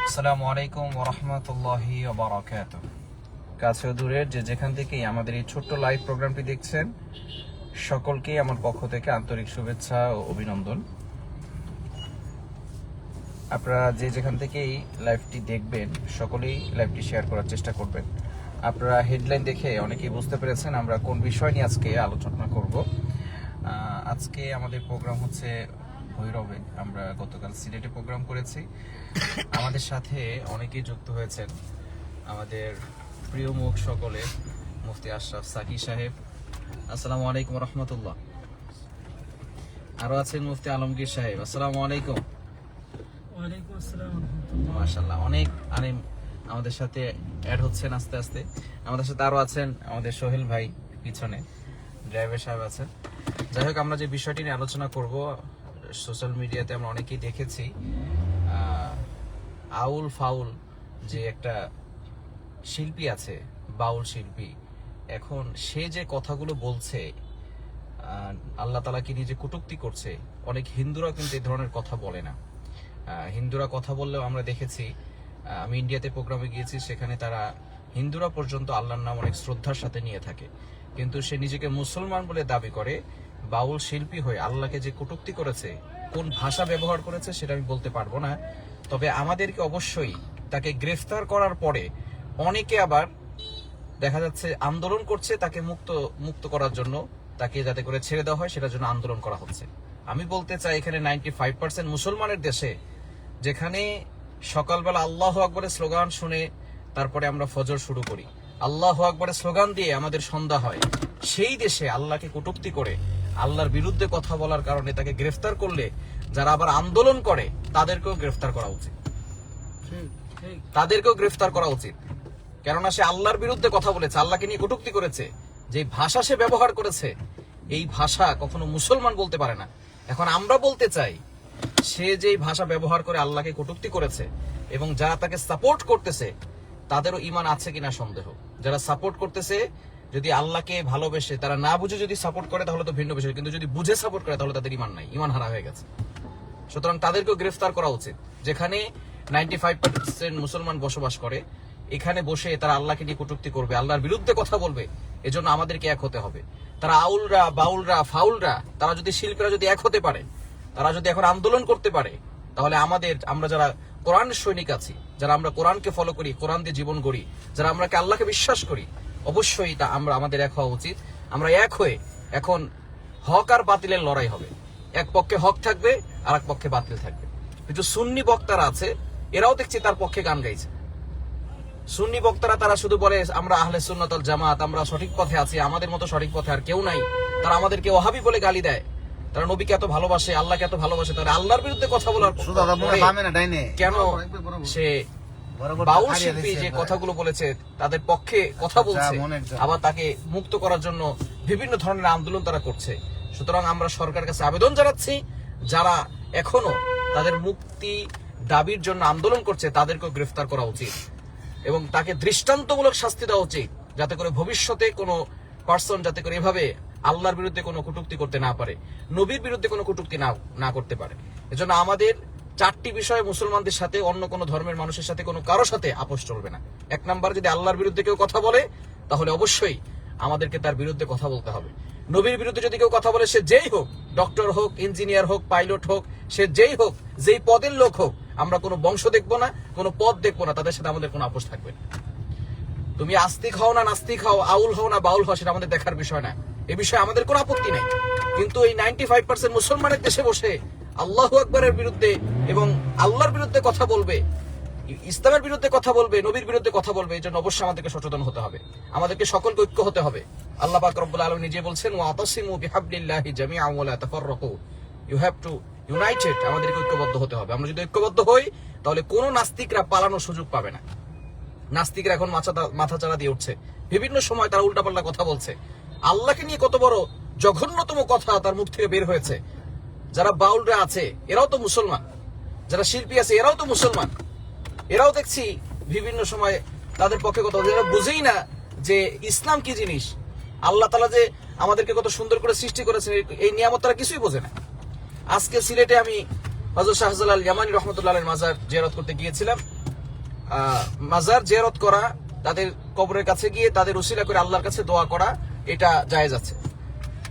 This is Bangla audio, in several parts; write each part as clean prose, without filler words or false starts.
আসসালামু আলাইকুম ওয়া রাহমাতুল্লাহি ওয়া বারাকাতুহু। কাছে ও দূরের যে যেখান থেকেই আমাদের এই ছোট্ট লাইভ প্রোগ্রামটি দেখছেন, সকলকেই আমার পক্ষ থেকে আন্তরিক শুভেচ্ছা ও অভিনন্দন। আপনারা যে যেখান থেকেই লাইভটি দেখবেন, সকলেই লাইভটি শেয়ার করার চেষ্টা করবেন। আপনারা হেডলাইন দেখে অনেকেই বুঝতে পেরেছেন আমরা কোন বিষয় নিয়ে আজকে আলোচনা করব। আজকে আমাদের প্রোগ্রাম হচ্ছে ভৈরবে। আমরা গতকাল সিলেটে প্রোগ্রাম করেছি। আমাদের সাথে অনেকেই যুক্ত হয়েছেন, আমাদের প্রিয় মুখ সকলে, মুফতি আশরাফ সাকি সাহেব, আসসালামু আলাইকুম রহমতুল্লাহ। আরো আছেন মুফতি আলমগীর সাহেব, আসসালামু আলাইকুম। ওয়ালাইকুম আসসালাম। মাশাআল্লাহ, অনেক আলেম আমাদের সাথে অ্যাড হচ্ছেন আস্তে আস্তে। আমাদের সাথে আরো আছেন আমাদের সোহেল ভাই, পিছনে ড্রাইভার সাহেব আছেন। যাই হোক, আমরা যে বিষয়টি নিয়ে আলোচনা করব, সোশ্যাল মিডিয়াতে আমরা অনেকেই দেখেছি আউল ফাউল যে একটা শিল্পী আছে, বাউল শিল্পী, এখন সে যে কথাগুলো বলছে, আল্লাহ তাআলাকে নিয়ে যে কটূক্তি করছে, অনেক হিন্দুরা কিন্তু এই ধরনের কথা বলে না। হিন্দুরা কথা বললেও আমরা দেখেছি, আমি ইন্ডিয়াতে প্রোগ্রামে গিয়েছি, সেখানে তারা হিন্দুরা পর্যন্ত আল্লাহর নাম অনেক শ্রদ্ধার সাথে নিয়ে থাকে, কিন্তু সে নিজেকে মুসলমান বলে দাবি করে বাউল শিল্পী হয়ে আল্লাহকে যে কটূক্তি করেছে, কোন ভাষা ব্যবহার করেছে সেটা আমি বলতে পারবো না। তবে আমাদেরকে অবশ্যই তাকে গ্রেফতার করার পরে অনেকে আবার দেখা যাচ্ছে আন্দোলন করছে তাকে মুক্ত করার জন্য, তাকে যাতে করে ছেড়ে দেওয়া হয় সেটার জন্য আন্দোলন করা হচ্ছে। আমি বলতে চাই, এখানে 95% মুসলমানের দেশে, যেখানে সকালবেলা আল্লাহু আকবরের স্লোগান শুনে তারপরে আমরা ফজর শুরু করি, আল্লাহু আকবরের স্লোগান দিয়ে আমাদের সন্ধ্যা হয়, সেই দেশে আল্লাহকে কটূক্তি করে আল্লাহর বিরুদ্ধে কথা বলার কারণে তাকে গ্রেফতার করলে যারা আবার আন্দোলন করে তাদেরকেও গ্রেফতার করা উচিত, তাদেরকেও গ্রেফতার করা উচিত। কেননা সে আল্লাহর বিরুদ্ধে কথা বলেছে, আল্লাহকে নিয়ে কটূক্তি করেছে, যে ভাষা সে ব্যবহার করেছে এই ভাষা কখনো মুসলমান বলতে পারে না। এখন আমরা বলতে চাই, সে যেই ভাষা ব্যবহার করে আল্লাহকে কটূক্তি করেছে এবং যারা তাকে সাপোর্ট করতেছে তাদেরও ঈমান আছে কিনা সন্দেহ। যারা সাপোর্ট করতেছে যদি আল্লাহকে ভালোবেসে, তারা না বুঝে যদি সাপোর্ট করে তাহলে তো ভিন্ন বিষয়, কিন্তু যদি বুঝে সাপোর্ট করে তাহলে তাদের ঈমান নাই, ঈমান হারা হয়ে গেছে। সুতরাং তাদেরকেও গ্রেফতার করা উচিত। যেখানে 95% মুসলমান বসবাস করে, এখানে বসে তারা আল্লাহকে নিয়ে কটূক্তি করবে, আল্লাহর বিরুদ্ধে কথা বলবে, এজন্য আমাদেরকে এক হতে হবে। তারা আউলরা, বাউলরা, ফাউলরা, তারা যদি, শিল্পীরা যদি এক হতে পারে, তারা যদি এখন আন্দোলন করতে পারে, তাহলে আমরা যারা কোরআন সৈনিক আছি, যারা আমরা কোরআনকে ফলো করি, কোরআন দিয়ে জীবন গড়ি, যারা আমরা আল্লাহকে বিশ্বাস করি, অবশ্যই তা আমাদের এক হওয়া উচিত। আমরা এক হয়ে এখন হক আর বাতিলের লড়াই হবে। এক পক্ষে হক থাকবে আর এক পক্ষে বাতিল থাকবে। কিছু সুন্নি বক্তারা আছে, এরাও দেখছি তার পক্ষে গান গাইছে। সুন্নি বক্তারা তারা শুধু বলে আমরা আহলে সুন্নাত ওয়াল জামাত, আমরা সঠিক পথে আছি, আমাদের মতো সঠিক পথে আর কেউ নাই। তারা আমাদেরকে ওয়াহাবি বলে গালি দেয়। তারা নবীকে এত ভালোবাসে, আল্লাহকে এত ভালোবাসে, তাহলে আল্লাহর বিরুদ্ধে কথা বলার কেন সে বাউল শিল্পী যে কথাগুলো বলেছে তাদের পক্ষে কথা বলছে, আবার তাকে মুক্ত করার জন্য বিভিন্ন ধরনের আন্দোলন তারা করছে। সুতরাং আমরা সরকারের কাছে আবেদন জানাচ্ছি, যারা এখনো তাদের মুক্তি দাবির জন্য আন্দোলন করছে তাদেরকেও গ্রেফতার করা উচিত এবং তাকে দৃষ্টান্তমূলক শাস্তি দেওয়া উচিত, যাতে করে ভবিষ্যতে কোনো পার্সন যাতে করে এভাবে আল্লাহর বিরুদ্ধে কোনো কটূক্তি করতে না পারে, নবীর বিরুদ্ধে কোনো কটূক্তি না করতে পারে। এজন্য আমাদের 4টি বিষয়ে মুসলমানদের সাথে, অন্য কোনো ধর্মের মানুষের সাথে, কোনো কারো সাথে আপোষ চলবে না। 1 নাম্বার, যদি আল্লাহর বিরুদ্ধে কেউ কথা বলে তাহলে অবশ্যই আমাদেরকে তার বিরুদ্ধে কথা বলতে হবে। নবীর বিরুদ্ধে যদি কেউ কথা বলে, সে যেই হোক, ডক্টর হোক, ইঞ্জিনিয়ার হোক, পাইলট হোক, সে যেই হোক, যেই পদের লোক হোক, আমরা কোনো বংশ দেখবো না, কোনো পদ দেখবো না, তাদের সাথে আমাদের কোনো আপোষ থাকবে না। তুমি আস্তিক হও না নাস্তিক হও, আউল হও না বাউল হও, সেটা আমাদের দেখার বিষয় না, এ বিষয়ে আমাদের কোনো আপত্তি নাই। কিন্তু এই 95% মুসলমানের দেশে বসে আল্লাহু আকবরের বিরুদ্ধে এবং আল্লাহর বিরুদ্ধে কথা বলবে, ইসলামের বিরুদ্ধে কথা বলবে, নবীর বিরুদ্ধে কথা বলবে, এই জন্য অবশ্যই আমাদেরকে সচেতন হতে হবে, আমাদেরকে সকলকে ঐক্য হতে হবে। আল্লাহ পাক রব্বুল আলামিন নিজে বলছেন, ওয়াতাসিমু বিহাবলিল্লাহি জামিআন ওয়া লা তাফাররাকু, ইউ হ্যাভ টু ইউনাইটেড, আমাদেরকে ঐক্যবদ্ধ হতে হবে। আমরা যদি ঐক্যবদ্ধ হই তাহলে কোনো নাস্তিকরা পালানোর সুযোগ পাবে না। নাস্তিকরা এখন মাথা চাড়া দিয়ে উঠছে, বিভিন্ন সময় তারা উল্টাপাল্টা কথা বলছে। আল্লাহকে নিয়ে কত বড় জঘন্যতম কথা তার মুখ থেকে বের হয়েছে। যারা বাউলরা আছে এরাও তো মুসলমান, যারা শিল্পী আছে এরাও তো মুসলমান, এরাও দেখছি বিভিন্ন সময় তাদের পক্ষে কথা বলছে। এরা বুঝেই না যে ইসলাম কি জিনিস, আল্লাহ তাআলা যে আমাদেরকে কত সুন্দর করে সৃষ্টি করেছেন, এই নিয়ামত তারা কিছুই বোঝে না। আজকে সিলেটে আমি হযরত শাহজালাল ইয়ামানী রহমাতুল্লাহ আলাইহির মাজার জিয়ারত করতে গিয়েছিলাম। মাজার জিয়ারত করা, তাদের কবরের কাছে গিয়ে তাদের উসিলা করে আল্লাহর কাছে দোয়া করা, এটা জায়েজ আছে।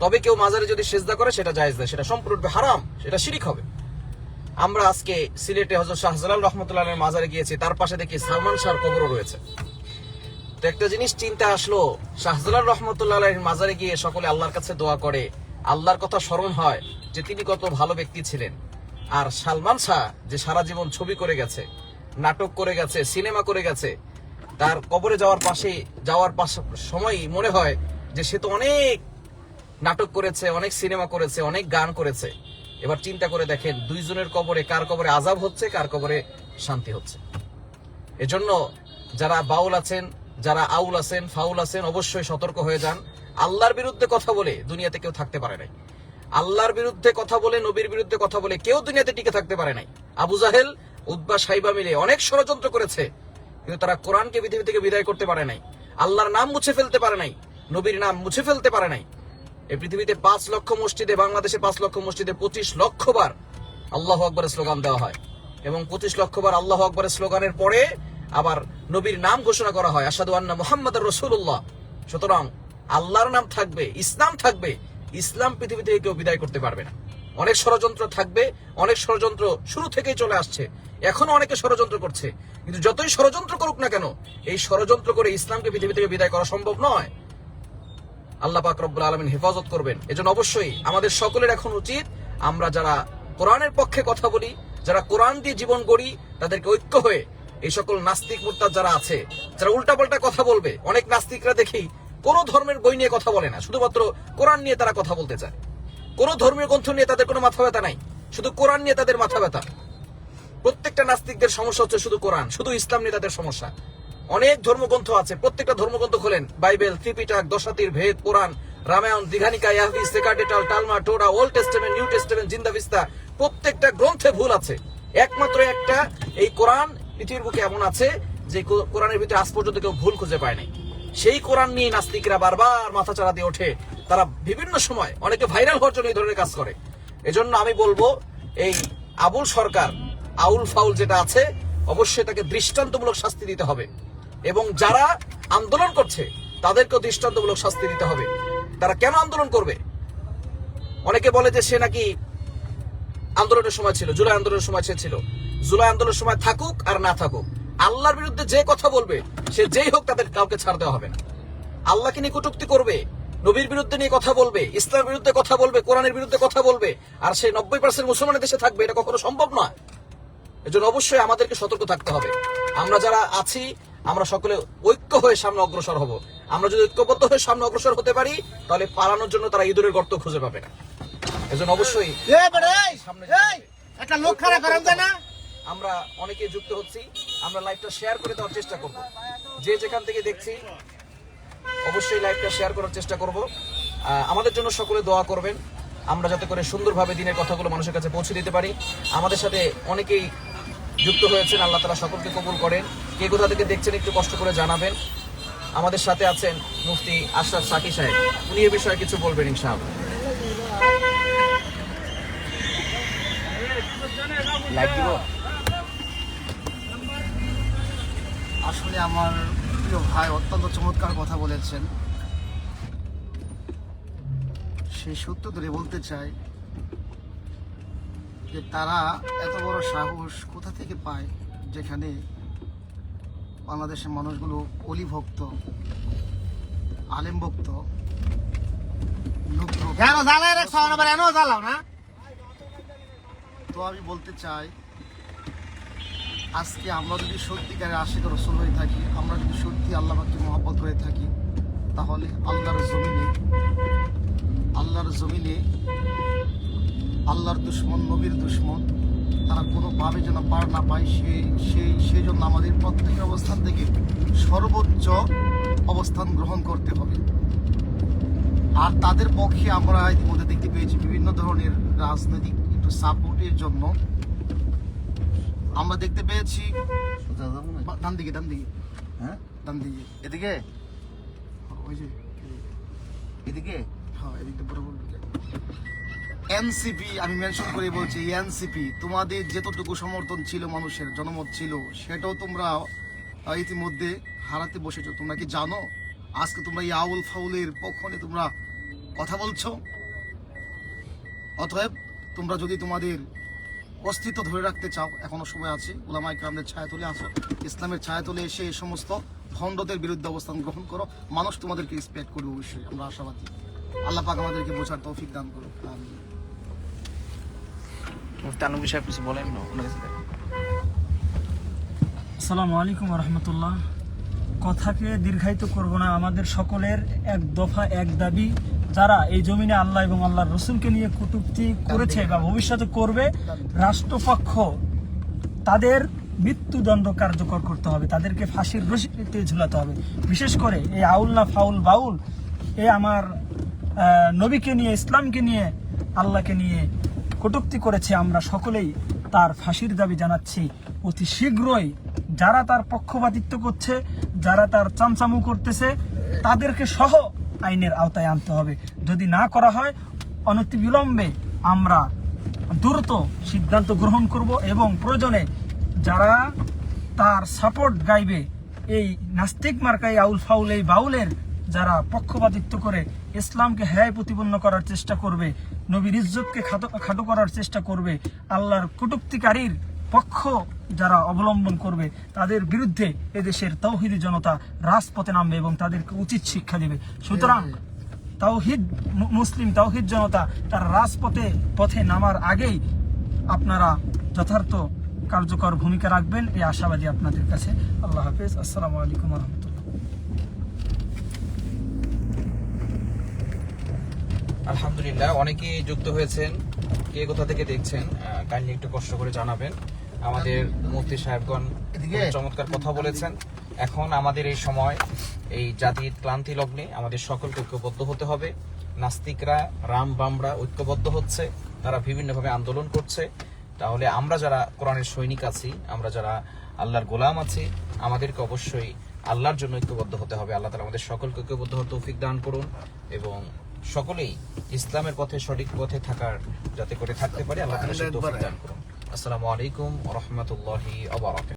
তবে কেউ মাজারে যদি সেজদা করে সেটা জায়েজ নয়, সেটা সম্পূর্ণরূপে হারাম, সেটা শিরিক হবে। আমরা আজকে সিলেটে হযরত শাহজালাল রহমতুল্লাহের মাজারে গিয়েছি, তার পাশে দেখি সালমান শাহর কবরও রয়েছে। তো একটা জিনিস চিন্তা আসলো, শাহজালাল রহমতুল্লাহের মাজারে গিয়ে সকলে আল্লাহর কাছে দোয়া করে, আল্লাহর কথা স্মরণ হয় যে তিনি কত ভালো ব্যক্তি ছিলেন। আর সালমান শাহ যে সারা জীবন ছবি করে গেছে, নাটক করে গেছে, সিনেমা করে গেছে, তার কবরে যাওয়ার সময়ই মনে হয় যে সে তো অনেক নাটক করেছে, অনেক সিনেমা করেছে, অনেক গান করেছে। এবার চিন্তা করে দেখেন, দুইজনের কবরে, কার কবরে আযাব হচ্ছে, কার কবরে শান্তি হচ্ছে। এজন্য যারা বাউল আছেন, যারা আউল আছেন, ফাউল আছেন, অবশ্যই সতর্ক হয়ে যান। আল্লাহর বিরুদ্ধে কথা বলে দুনিয়াতে কেউ থাকতে পারে নাই। আল্লাহর বিরুদ্ধে কথা বলে, নবীর বিরুদ্ধে কথা বলে কেউ দুনিয়াতে টিকে থাকতে পারে নাই। আবু জাহেল, উতবা, সাইবা মিলে অনেক ষড়যন্ত্র করেছে, কিন্তু তারা কোরআনকে পৃথিবী থেকে বিদায় করতে পারে নাই, আল্লাহর নাম মুছে ফেলতে পারে নাই, নবীর নাম মুছে ফেলতে পারে নাই। এই পৃথিবীতে 5 লক্ষ মসজিদে, বাংলাদেশে 5 লক্ষ মসজিদে 25 লক্ষ বার আল্লাহু আকবারের স্লোগান দেওয়া হয়, এবং 25 লক্ষ বার আল্লাহু আকবারের স্লোগানের পরে আবার নবীর নাম ঘোষণা করা হয়, আশহাদু আন্না মুহাম্মাদুর রাসূলুল্লাহ। সুতরাং আল্লাহর নাম থাকবে, ইসলাম থাকবে, ইসলাম পৃথিবী থেকে কেউ বিদায় করতে পারবে না। অনেক ষড়যন্ত্র থাকবে, অনেক ষড়যন্ত্র শুরু থেকেই চলে আসছে, এখনো অনেকে ষড়যন্ত্র করছে, কিন্তু যতই ষড়যন্ত্র করুক না কেন, এই ষড়যন্ত্র করে ইসলামকে পৃথিবী থেকে বিদায় করা সম্ভব নয়। আল্লাহ পাক রব্বুল আলামিন হেফাজত করবেন। এজন্য অবশ্যই আমাদের সকলের এখন উচিত, আমরা যারা কোরআনের পক্ষে কথা বলি, যারা কোরআন দিয়ে জীবন গড়ি, তাদেরকে ঐক্য হয়ে এই সকল নাস্তিক মুরতাদ যারা আছে, যারা উল্টাপাল্টা কথা বলবে, অনেক নাস্তিকরা দেখি কোন ধর্মের বই নিয়ে কথা বলে না, শুধুমাত্র কোরআন নিয়ে তারা কথা বলতে চায়। কোন ধর্মীয় গ্রন্থ নিয়ে তাদের কোনো মাথা ব্যথা নাই, শুধু কোরআন নিয়ে তাদের মাথা ব্যথা। প্রত্যেকটা নাস্তিকদের সমস্যা হচ্ছে শুধু কোরআন, শুধু ইসলাম নিয়ে তাদের সমস্যা। অনেক ধর্মগ্রন্থ আছে, প্রত্যেকটা ধর্মগ্রন্থ খোলেন, বাইবেল, ত্রিপিটক, দশাতীর ভেদ, কোরআন, রামায়ণ, দীঘানিকা, ইয়াহবি, সেকাডেটাল, Talmud, Torah, Old Testament, New Testament, জিন্দাবিস্তা, প্রত্যেকটা গ্রন্থে ভুল আছে। একমাত্র একটা এই কোরআন পৃথিবীর বুকে এমন আছে যে কোরআনের ভিতরে আজ পর্যন্ত কেউ ভুল খুঁজে পায় নাই। সেই কোরআন নিয়ে নাস্তিকরা বারবার মাথাচাড়া দিয়ে ওঠে, তারা বিভিন্ন সময় অনেকে ভাইরাল হওয়ার জন্য এই ধরনের কাজ করে। এজন্য আমি বলবো, এই আবুল সরকার, আউল ফাউল যেটা আছে, অবশ্যই তাকে দৃষ্টান্তমূলক শাস্তি দিতে হবে, এবং যারা আন্দোলন করছে তাদেরকেও দৃষ্টান্তমূলক শাস্তি দিতে হবে। তারা কেন আন্দোলন করবে? অনেকে বলে যে সে নাকি আন্দোলনের সময় ছিল, জুলাই আন্দোলনের সময় সে ছিল। জুলাই আন্দোলনের সময় থাকুক আর না থাকুক, আল্লাহর বিরুদ্ধে যে কথা বলবে, সে যেই হোক, তাদের কাউকে ছাড় দেওয়া হবে না। আল্লাহকে নিয়ে কটূক্তি করবে, নবীর বিরুদ্ধে নিয়ে কথা বলবে, ইসলামের বিরুদ্ধে কথা বলবে, কোরআনের বিরুদ্ধে কথা বলবে, আর সে 90% মুসলমানের দেশে থাকবে, এটা কখনো সম্ভব নয়। এজন্য অবশ্যই আমাদেরকে সতর্ক থাকতে হবে। আমরা যারা আছি, আমরা সকলে ঐক্য হয়ে সামনে অগ্রসর হব। আমরা যদি ঐক্যবদ্ধ হয়ে সামনে অগ্রসর হতে পারি, তাহলে পালানোর জন্য তারা ইঁদুরের গর্ত খুঁজে পাবে না। এজন্য অবশ্যই সামনে একটা লোক খারাপ করেন না। আমরা অনেকে যুক্ত হচ্ছি, আমরা লাইভটা শেয়ার করে দেওয়ার চেষ্টা করব। যে যেখান থেকে দেখছি অবশ্যই লাইভটা শেয়ার করার চেষ্টা করব। আমাদের জন্য সকলে দোয়া করবেন, আমরা যাতে করে সুন্দরভাবে দিনের কথাগুলো মানুষের কাছে পৌঁছে দিতে পারি। আমাদের সাথে অনেকেই যুক্ত হয়েছেন, আল্লাহ তাআলা সকলকে কবুল করেন। কে কোথা থেকে দেখছেন একটু কষ্ট করে জানাবেন। আমাদের সাথে আছেন মুফতি আশরাফ সাকি সাহেব, উনি এ বিষয়ে কিছু বলবেন ইনশাআল্লাহ। লাইভ দিব। আসলে আমার প্রিয় ভাই অত্যন্ত চমৎকার কথা বলেছেন। সেই সূত্র ধরে বলতে চাই যে তারা এত বড় সাহস কোথা থেকে পায়, যেখানে বাংলাদেশের মানুষগুলো অলি ভক্ত, আলেম ভক্ত। তো আমি বলতে চাই, আজকে আমরা যদি সত্যিকারের আশিক রাসূল হয়ে থাকি, আমরা যদি সত্যি আল্লাহ পাককে মহব্বত করে থাকি, তাহলে আল্লাহর জমিনে আল্লাহর দুশ্মন, নবীর দুশ্মন, তারা কোনোভাবে যেন পার না পায়, সেই জন্য আমাদের প্রত্যেকের অবস্থান থেকে সর্বোচ্চ অবস্থান গ্রহণ করতে হবে। আর তাদের পক্ষে আমরা ইতিমধ্যে দেখতে পেয়েছি বিভিন্ন ধরনের রাজনৈতিক একটু সাপোর্টের জন্য আমরা দেখতে পেয়েছি। ডান দিকে হ্যাঁ, ডান দিকে এদিকে ওই যে এদিকে হ্যাঁ, এদিকে বরাবর এনসিপি, আমি মেনশন করে বলছি এনসিপি, তোমাদের যতটুকু সমর্থন ছিল, মানুষের জনমত ছিল, সেটাও তোমরা ইতিমধ্যে হারাতে বসেছো। তোমরা কি জানো আজকে তোমরা এই আউল ফাউলের পক্ষ নিয়ে তোমরা কথা বলছো? অতএব তোমরা যদি তোমাদের অস্তিত্ব ধরে রাখতে চাও, এখনো সময় আছে। উলামা ইকরামদের ছায়াতলে আসো, ইসলামের ছায়াতলে এসে এই সমস্ত ভণ্ডদের বিরুদ্ধে অবস্থান গ্রহণ করো। মানুষ তোমাদেরকে রেসপেক্ট করবে, অবশ্যই আমরা আশাবাদী। আল্লাহ পাক আমাদেরকে বোঝার তৌফিক দান করুন। আমিন। তানভীর সাহেব কিছু বলেন না, ওনার কাছে দেখেন। আসসালামু আলাইকুম রহমতুল্লাহ। কথাকে দীর্ঘায়িত করব না। আমাদের সকলের এক দফা এক দাবি, যারা এই জমিনে আল্লাহ এবং আল্লাহর রসুলকে নিয়ে কটূক্তি করেছে বা ভবিষ্যতে করবে, রাষ্ট্রপক্ষ তাদের মৃত্যুদণ্ড কার্যকর করতে হবে, তাদেরকে ফাঁসির রশিতে ঝুলাতে হবে। বিশেষ করে এই আউল না ফাউল বাউল, আমার নবীকে নিয়ে, ইসলামকে নিয়ে, আল্লাহকে নিয়ে কটূক্তি করেছে, আমরা সকলেই তার ফাঁসির দাবি জানাচ্ছি। অতি শীঘ্রই যারা তার পক্ষপাতিত্ব করছে, যারা তার চামচামু করতেছে, তাদেরকে সহ আইনের আওতায় আনতে হবে। যদি না করা হয়, অনতিবিলম্বে আমরা দ্রুত সিদ্ধান্ত গ্রহণ করব এবং প্রয়োজনে যারা তার সাপোর্ট গাইবে, এই নাস্তিক মার্কাই আউল ফাউল এই বাউলের যারা পক্ষপাতিত্ব করে ইসলামকে হেয় প্রতিপন্ন করার চেষ্টা করবে, নবীর ইজ্জতকে খাটো করার চেষ্টা করবে, আল্লাহর কটূক্তিকারীর পক্ষ যারা অবলম্বন করবে, তাদের বিরুদ্ধে এদেশের তাওহীদি জনতা রাজপথে নামবে এবং তাদেরকে উচিত শিক্ষা দেবে। সুতরাং তাওহীদ মুসলিম তাওহীদ জনতা তার পথে নামার আগেই আপনারা যথার্থ কার্যকর ভূমিকা রাখবেন, এই আশাবাদী আপনাদের কাছে। আল্লাহ হাফেজ। আসসালামু আলাইকুম রহমতুল্লাহ। আলহামদুলিল্লাহ, অনেকেই যুক্ত হয়েছেন। কে কোথা থেকে দেখছেন কাইন্ডলি একটু কষ্ট করে জানাবেন। আমাদের মুফতি সাহেবগণ চমৎকার কথা বলেছেন। এখন আমাদের এই সময়, এই জাতির ক্লান্তি লগ্নে আমাদের সকলকে ঐক্যবদ্ধ হতে হবে। নাস্তিকরা, রাম বামরা ঐক্যবদ্ধ হচ্ছে, তারা বিভিন্নভাবে আন্দোলন করছে। তাহলে আমরা যারা কোরআনের সৈনিক আছি, আমরা যারা আল্লাহর গোলাম আছি, আমাদেরকে অবশ্যই আল্লাহর জন্য ঐক্যবদ্ধ হতে হবে। আল্লাহ তাআলা আমাদের সকলকে ঐক্যবদ্ধ হতে তৌফিক দান করুন এবং সকলেই ইসলামের পথে, সঠিক পথে থাকার যাতে করে থাকতে পারে, আল্লাহ তাআলা সেই তৌফিক দান করুন। আসসালামু আলাইকুম ওয়া রাহমাতুল্লাহি ওয়া বারাকাতুহু।